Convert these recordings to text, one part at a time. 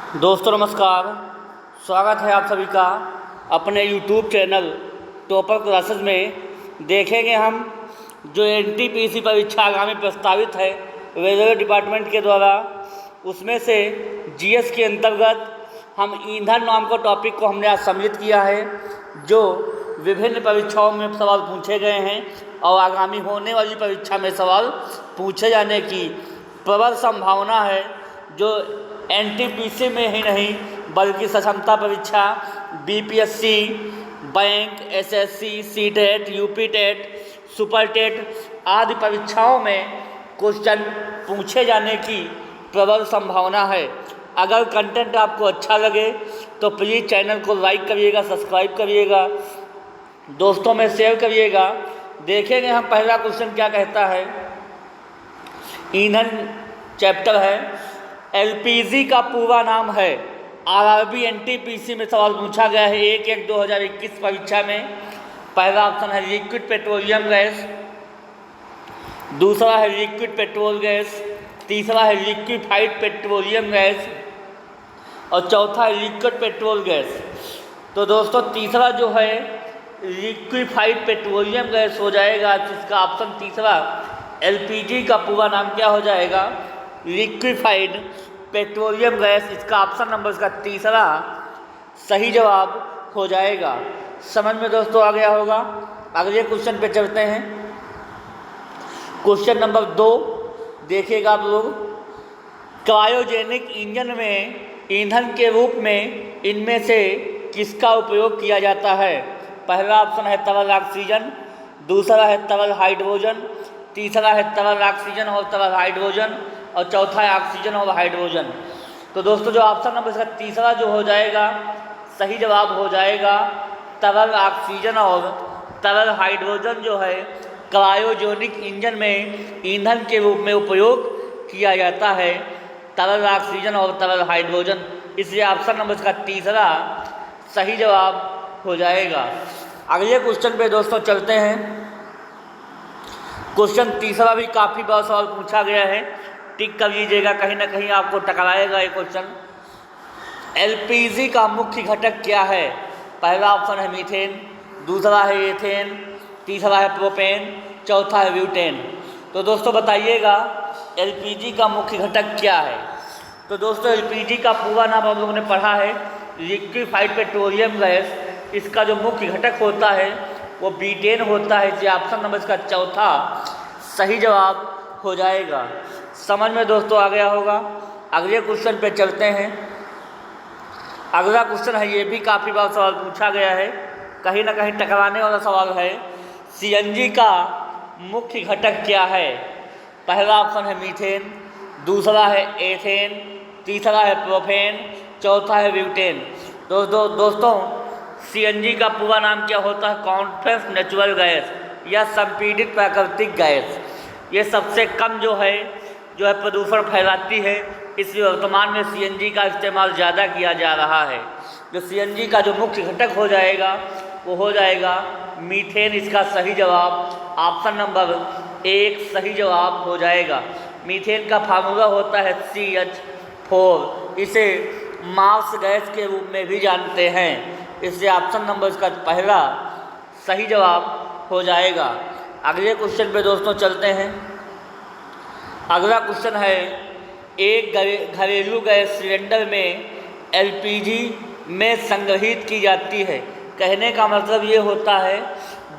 दोस्तों नमस्कार। स्वागत है आप सभी का अपने YouTube चैनल टॉपर क्लासेस में। देखेंगे हम जो NTPC परीक्षा आगामी प्रस्तावित है रेलवे डिपार्टमेंट के द्वारा, उसमें से GS के अंतर्गत हम ईंधन नाम का टॉपिक को हमने आज सम्मिलित किया है, जो विभिन्न परीक्षाओं में सवाल पूछे गए हैं और आगामी होने वाली परीक्षा में सवाल पूछे जाने की प्रबल संभावना है। जो NTPC में ही नहीं बल्कि सक्षमता परीक्षा, BPSC, bank, SSC, CTET, UP TET, super TET आदि परीक्षाओं में क्वेश्चन पूछे जाने की प्रबल संभावना है। अगर कंटेंट आपको अच्छा लगे तो प्लीज़ चैनल को लाइक करिएगा, सब्सक्राइब करिएगा, दोस्तों में शेयर करिएगा। देखेंगे हम पहला क्वेश्चन क्या कहता है। ईंधन चैप्टर है। LPG का पूरा नाम है। RRB NTPC में सवाल पूछा गया है 1/1/2021 परीक्षा में। पहला ऑप्शन है लिक्विड पेट्रोलियम गैस, दूसरा है लिक्विड पेट्रोल गैस, तीसरा है लिक्विफाइड पेट्रोलियम गैस और चौथा है लिक्विड पेट्रोल गैस। तो दोस्तों तीसरा जो है लिक्विफाइड पेट्रोलियम गैस हो जाएगा, जिसका ऑप्शन तीसरा LPG का पूरा नाम क्या हो जाएगा, लिक्विफाइड पेट्रोलियम गैस। इसका ऑप्शन नंबर इसका तीसरा सही जवाब हो जाएगा। समझ में दोस्तों आ गया होगा। अगले क्वेश्चन पे चलते हैं। क्वेश्चन नंबर 2 देखिएगा आप लोग। क्रायोजेनिक इंजन में ईंधन के रूप में इनमें से किसका उपयोग किया जाता है। पहला ऑप्शन है तरल ऑक्सीजन, दूसरा है तरल हाइड्रोजन, तीसरा है तरल ऑक्सीजन और तरल हाइड्रोजन और चौथा है ऑक्सीजन और हाइड्रोजन। तो दोस्तों जो ऑप्शन नंबर इसका तीसरा जो हो जाएगा सही जवाब हो जाएगा तरल ऑक्सीजन और तरल हाइड्रोजन जो है क्रायोजेनिक इंजन में ईंधन के रूप में उपयोग किया जाता है, तरल ऑक्सीजन और तरल हाइड्रोजन। इसलिए ऑप्शन नंबर इसका तीसरा सही जवाब हो जाएगा। अगले क्वेश्चन पे दोस्तों चलते हैं। क्वेश्चन तीसरा भी काफ़ी बड़ा सवाल पूछा गया है, टिक कर लीजिएगा, कहीं ना कहीं आपको टकराएगा ये क्वेश्चन। LPG का मुख्य घटक क्या है। पहला ऑप्शन है मीथेन, दूसरा है एथेन, तीसरा है प्रोपेन, चौथा है ब्यूटेन। तो दोस्तों बताइएगा LPG का मुख्य घटक क्या है। तो दोस्तों LPG का पूरा नाम आप लोगों ने पढ़ा है लिक्विफाइड पेट्रोलियम गैस। इसका जो मुख्य घटक होता है वो बीटेन होता है। जो ऑप्शन नंबर इसका चौथा सही जवाब हो जाएगा। समझ में दोस्तों आ गया होगा। अगले क्वेश्चन पे चलते हैं। अगला क्वेश्चन है, ये भी काफ़ी बार सवाल पूछा गया है, कहीं ना कहीं टकराने वाला सवाल है। CNG का मुख्य घटक क्या है। पहला ऑप्शन है मीथेन, दूसरा है एथेन, तीसरा है प्रोपेन, चौथा है ब्यूटेन। दोस्तों CNG का पूरा नाम क्या होता है, कॉन्फ्रेंस नेचुरल गैस या संपीड़ित प्राकृतिक गैस। ये सबसे कम जो है प्रदूषण फैलाती है, इसलिए वर्तमान में CNG का इस्तेमाल ज़्यादा किया जा रहा है। जो CNG का जो मुख्य घटक हो जाएगा वो हो जाएगा मीथेन। इसका सही जवाब ऑप्शन नंबर 1 सही जवाब हो जाएगा। मीथेन का फार्मूला होता है CH4। इसे मार्स गैस के रूप में भी जानते हैं, इसलिए ऑप्शन नंबर इसका पहला सही जवाब हो जाएगा। अगले क्वेश्चन पे दोस्तों चलते हैं। अगला क्वेश्चन है, एक घरेलू गैस सिलेंडर में LPG में संग्रहित की जाती है। कहने का मतलब ये होता है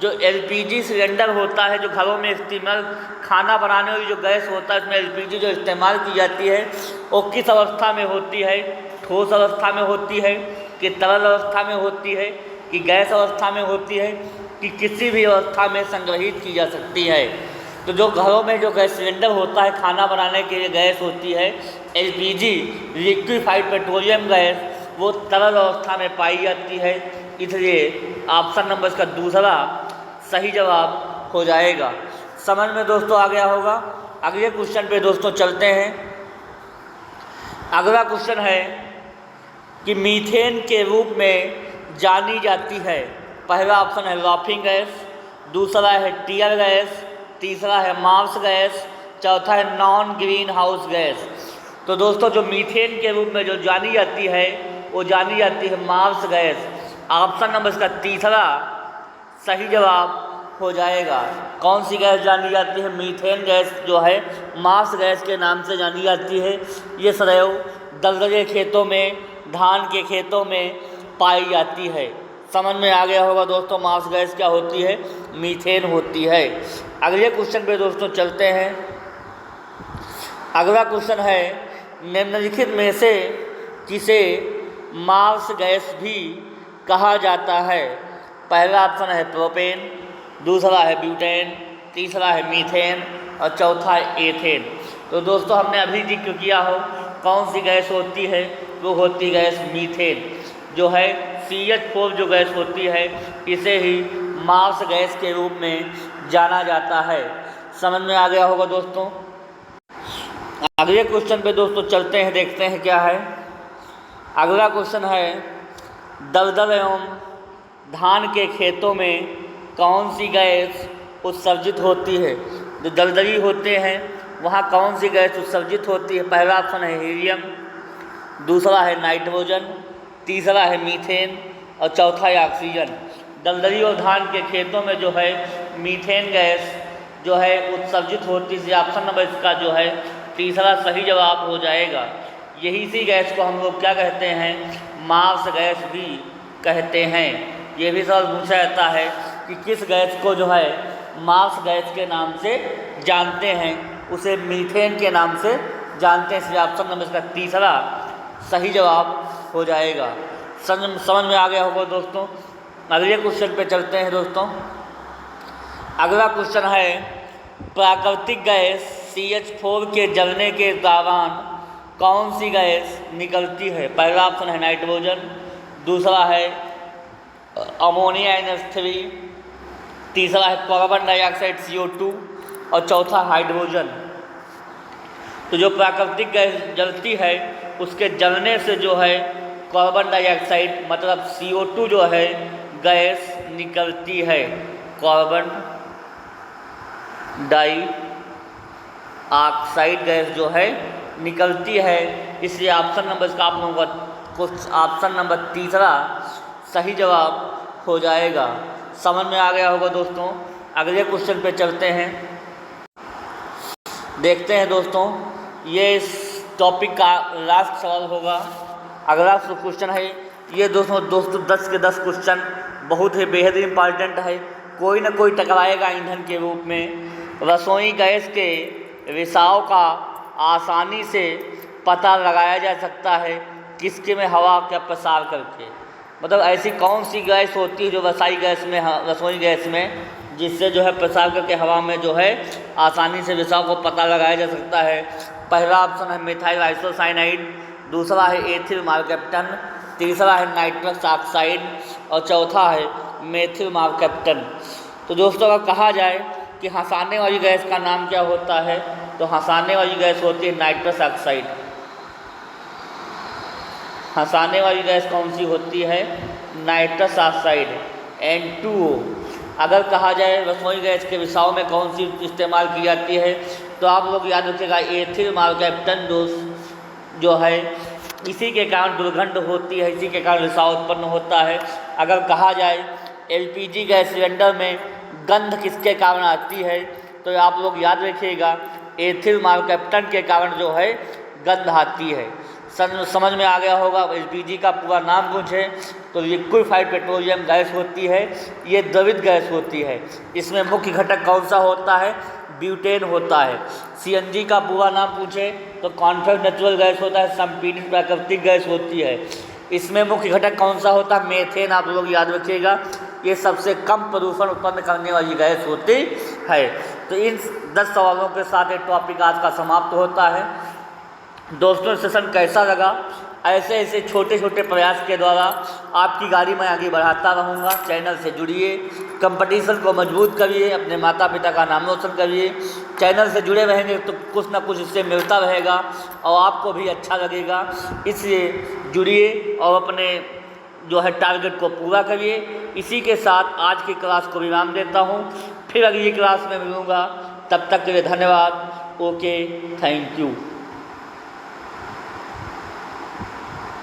जो LPG सिलेंडर होता है, जो घरों में इस्तेमाल खाना बनाने वाली जो गैस होता है, उसमें LPG जो इस्तेमाल की जाती है वो किस अवस्था में होती है, ठोस अवस्था में होती है कि तरल अवस्था में होती है कि गैस अवस्था में होती है कि किसी भी अवस्था में संग्रहित की जा सकती है। तो जो घरों में जो गैस सिलेंडर होता है, खाना बनाने के लिए गैस होती है LPG लिक्विफाइड पेट्रोलियम गैस, वो तरल अवस्था में पाई जाती है, इसलिए ऑप्शन नंबर इसका दूसरा सही जवाब हो जाएगा। समझ में दोस्तों आ गया होगा। अगले क्वेश्चन पे दोस्तों चलते हैं। अगला क्वेश्चन है कि मीथेन के रूप में जानी जाती है। पहला ऑप्शन है लाफिंग गैस, दूसरा है टीयर गैस, तीसरा है मार्स गैस, चौथा है नॉन ग्रीन हाउस गैस। तो दोस्तों जो मीथेन के रूप में जो जानी जाती है वो जानी जाती है मार्स गैस। ऑप्शन नंबर इसका तीसरा सही जवाब हो जाएगा। कौन सी गैस जानी जाती है? मीथेन गैस जो है मार्स गैस के नाम से जानी जाती है। ये सदैव दलदले खेतों में, धान के खेतों में पाई जाती है। समझ में आ गया होगा दोस्तों मार्स गैस क्या होती है? मीथेन होती है। अगले क्वेश्चन पे दोस्तों चलते हैं। अगला क्वेश्चन है निम्नलिखित में से किसे मार्स गैस भी कहा जाता है? पहला ऑप्शन है प्रोपेन, दूसरा है ब्यूटेन, तीसरा है मीथेन और चौथा है एथेन। तो दोस्तों हमने अभी जिक्र किया हो कौन सी गैस होती है? वो होती गैस मीथेन जो है CH4 जो गैस होती है इसे ही मार्स गैस के रूप में जाना जाता है। समझ में आ गया होगा दोस्तों। अगले क्वेश्चन पे दोस्तों चलते हैं, देखते हैं क्या है। अगला क्वेश्चन है दलदल एवं धान के खेतों में कौन सी गैस उत्सर्जित होती है? जो दलदली होते हैं वहाँ कौन सी गैस उत्सर्जित होती है? पहला ऑप्शन है हीलियम, दूसरा है नाइट्रोजन, तीसरा है मीथेन और चौथा है ऑक्सीजन। दलदली और धान के खेतों में जो है मीथेन गैस जो है उत्सर्जित होती है। ऑप्शन नंबर इसका जो है तीसरा सही जवाब हो जाएगा। यही सी गैस को हम लोग क्या कहते हैं? मार्स गैस भी कहते हैं। ये भी सवाल पूछा जाता है कि किस गैस को जो है मार्स गैस के नाम से जानते हैं? उसे मीथेन के नाम से जानते हैं। इसलिए ऑप्शन नंबर इसका तीसरा सही जवाब हो जाएगा। समझ में आ गया होगा दोस्तों। अगले क्वेश्चन पे चलते हैं दोस्तों। अगला क्वेश्चन है प्राकृतिक गैस CH4 के जलने के दौरान कौन सी गैस निकलती है? पहला ऑप्शन है नाइट्रोजन, दूसरा है अमोनिया NH3, तीसरा है कार्बन डाइऑक्साइड CO2 और चौथा हाइड्रोजन। तो जो प्राकृतिक गैस जलती है उसके जलने से जो है कार्बन डाइऑक्साइड मतलब CO2 जो है गैस निकलती है। कार्बन डाइऑक्साइड गैस जो है निकलती है। इसलिए ऑप्शन नंबर इसका आप लोगों का ऑप्शन नंबर तीसरा सही जवाब हो जाएगा। समझ में आ गया होगा दोस्तों। अगले क्वेश्चन पे चलते हैं, देखते हैं दोस्तों। ये इस टॉपिक का लास्ट सवाल होगा। अगला क्वेश्चन है ये दोस्तों 10 के 10 क्वेश्चन बहुत ही बेहद इम्पॉर्टेंट है। कोई ना कोई टकराएगा ईंधन के रूप में। रसोई गैस के रिसाव का आसानी से पता लगाया जा सकता है किसके में हवा का प्रसार करके। मतलब ऐसी कौन सी गैस होती है जो रसोई गैस में जिससे जो है प्रसार करके हवा में जो है आसानी से रिसाव को पता लगाया जा सकता है? पहला ऑप्शन है मिथाइल आइसोसाइनाइड, दूसरा है एथिल मार्केप्टन, तीसरा है नाइट्रस ऑक्साइड और चौथा है मेथिल मार्केप्टन। तो दोस्तों अगर कहा जाए कि हंसाने वाली गैस का नाम क्या होता है तो हंसाने वाली गैस होती है नाइट्रस ऑक्साइड। हंसाने वाली गैस कौन सी होती है? Nitrous oxide N2O। अगर कहा जाए रसोई गैस के रिसाव में कौन सी इस्तेमाल की जाती है तो आप लोग याद रखिएगा एथिल मार्केप्टन जो है इसी के कारण दुर्गंध होती है, इसी के कारण रिसाव उत्पन्न होता है। अगर कहा जाए LPG गैस सिलेंडर में गंध किसके कारण आती है तो आप लोग याद रखिएगा एथिल मार्केप्टन के कारण जो है गंध आती है। समझ में आ गया होगा। LPG का पूरा नाम पूछे तो लिक्विफाइड पेट्रोलियम गैस होती है। ये द्रवित गैस होती है। इसमें मुख्य घटक कौन सा होता है? ब्यूटेन होता है। CNG का पूरा नाम पूछे तो कॉन्फर्ड नेचुरल गैस होता है, संपीड़ित प्राकृतिक गैस होती है। इसमें मुख्य घटक कौन सा होता है? मेथेन। आप लोग याद रखिएगा ये सबसे कम प्रदूषण उत्पन्न करने वाली गैस होती है। तो इन 10 सवालों के साथ ये टॉपिक आज का समाप्त होता है। दोस्तों सेशन कैसा लगा? ऐसे छोटे छोटे प्रयास के द्वारा आपकी गाड़ी में आगे बढ़ाता रहूँगा। चैनल से जुड़िए, कंपटीशन को मजबूत करिए, अपने माता पिता का नाम रोशन करिए। चैनल से जुड़े रहेंगे तो कुछ ना कुछ इससे मिलता रहेगा और आपको भी अच्छा लगेगा। इसलिए जुड़िए और अपने जो है टारगेट को पूरा करिए। इसी के साथ आज की क्लास को विराम देता हूँ। फिर अगली क्लास में मिलूँगा। तब तक के लिए धन्यवाद। Okay, thank you.